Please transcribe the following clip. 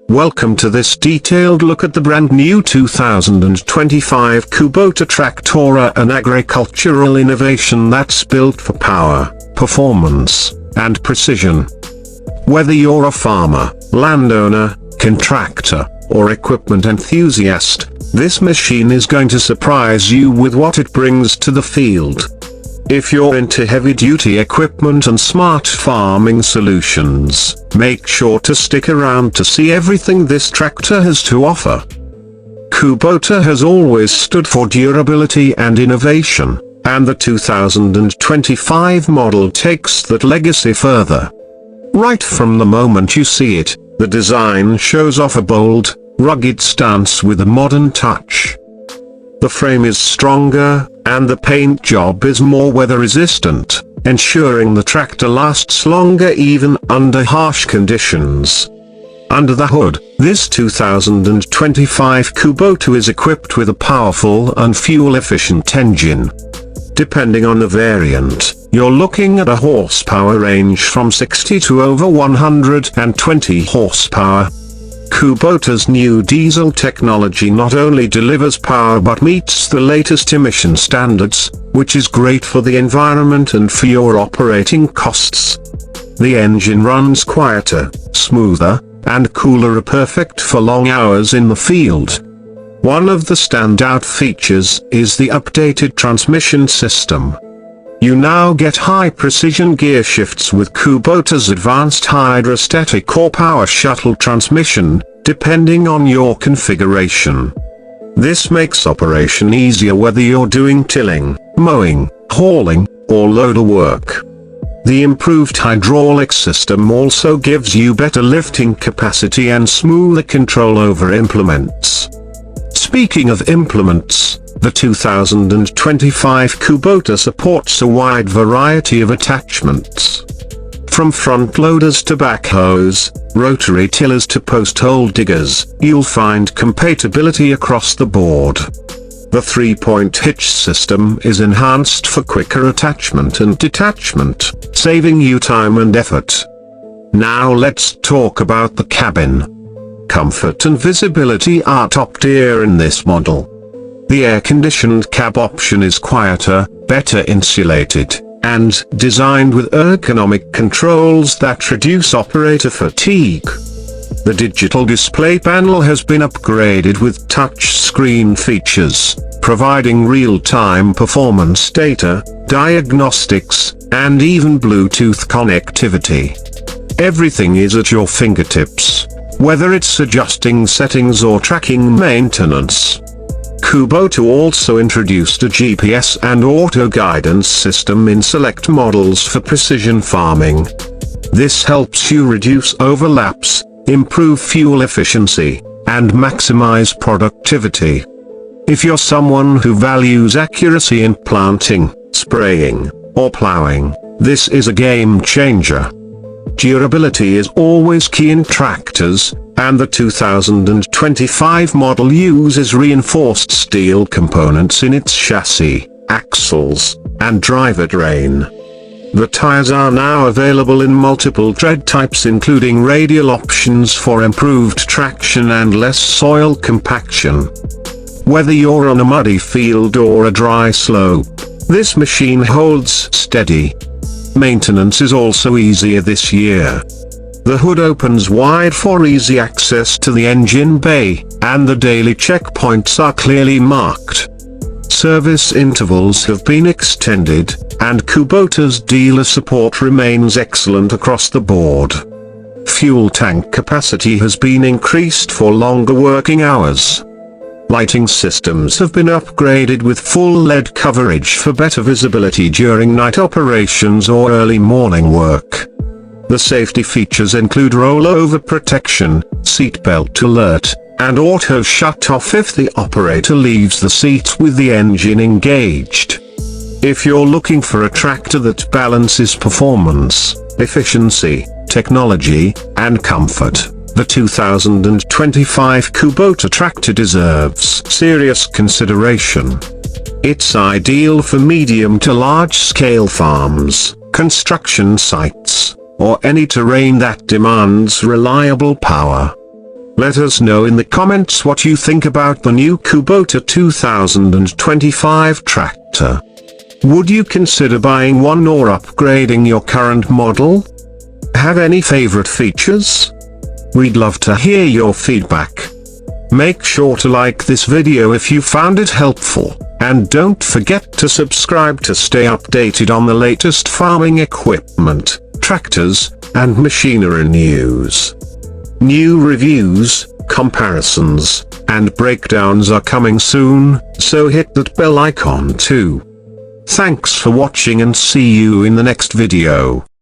Welcome to this detailed look at the brand new 2025 Kubota Tractor, an agricultural innovation that's built for power, performance, and precision. Whether you're a farmer, landowner, contractor, or equipment enthusiast, this machine is going to surprise you with what it brings to the field. If you're into heavy-duty equipment and smart farming solutions, make sure to stick around to see everything this tractor has to offer. Kubota has always stood for durability and innovation, and the 2025 model takes that legacy further. Right from the moment you see it, the design shows off a bold, rugged stance with a modern touch. The frame is stronger, and the paint job is more weather-resistant, ensuring the tractor lasts longer even under harsh conditions. Under the hood, this 2025 Kubota is equipped with a powerful and fuel-efficient engine. Depending on the variant, you're looking at a horsepower range from 60 to over 120 horsepower. Kubota's new diesel technology not only delivers power but meets the latest emission standards, which is great for the environment and for your operating costs. The engine runs quieter, smoother, and cooler, perfect for long hours in the field. One of the standout features is the updated transmission system. You now get high-precision gear shifts with Kubota's advanced hydrostatic or power shuttle transmission, depending on your configuration. This makes operation easier whether you're doing tilling, mowing, hauling, or loader work. The improved hydraulic system also gives you better lifting capacity and smoother control over implements. Speaking of implements, the 2025 Kubota supports a wide variety of attachments. From front loaders to backhoes, rotary tillers to post-hole diggers, you'll find compatibility across the board. The 3-point hitch system is enhanced for quicker attachment and detachment, saving you time and effort. Now let's talk about the cabin. Comfort and visibility are top tier in this model. The air-conditioned cab option is quieter, better insulated, and designed with ergonomic controls that reduce operator fatigue. The digital display panel has been upgraded with touch-screen features, providing real-time performance data, diagnostics, and even Bluetooth connectivity. Everything is at your fingertips, whether it's adjusting settings or tracking maintenance. Kubota also introduced a GPS and auto guidance system in select models for precision farming. This helps you reduce overlaps, improve fuel efficiency, and maximize productivity. If you're someone who values accuracy in planting, spraying, or plowing, this is a game changer. Durability is always key in tractors, and the 2025 model uses reinforced steel components in its chassis, axles, and drivetrain. The tires are now available in multiple tread types, including radial options for improved traction and less soil compaction. Whether you're on a muddy field or a dry slope, this machine holds steady. Maintenance is also easier this year. The hood opens wide for easy access to the engine bay, and the daily checkpoints are clearly marked. Service intervals have been extended, and Kubota's dealer support remains excellent across the board. Fuel tank capacity has been increased for longer working hours. Lighting systems have been upgraded with full LED coverage for better visibility during night operations or early morning work. The safety features include rollover protection, seatbelt alert, and auto shut-off if the operator leaves the seat with the engine engaged. If you're looking for a tractor that balances performance, efficiency, technology, and comfort, The 2025 Kubota Tractor deserves serious consideration. It's ideal for medium to large-scale farms, construction sites, or any terrain that demands reliable power. Let us know in the comments what you think about the new Kubota 2025 tractor. Would you consider buying one or upgrading your current model? Have any favorite features? We'd love to hear your feedback. Make sure to like this video if you found it helpful, and don't forget to subscribe to stay updated on the latest farming equipment, tractors, and machinery news. New reviews, comparisons, and breakdowns are coming soon, so hit that bell icon too. Thanks for watching and see you in the next video.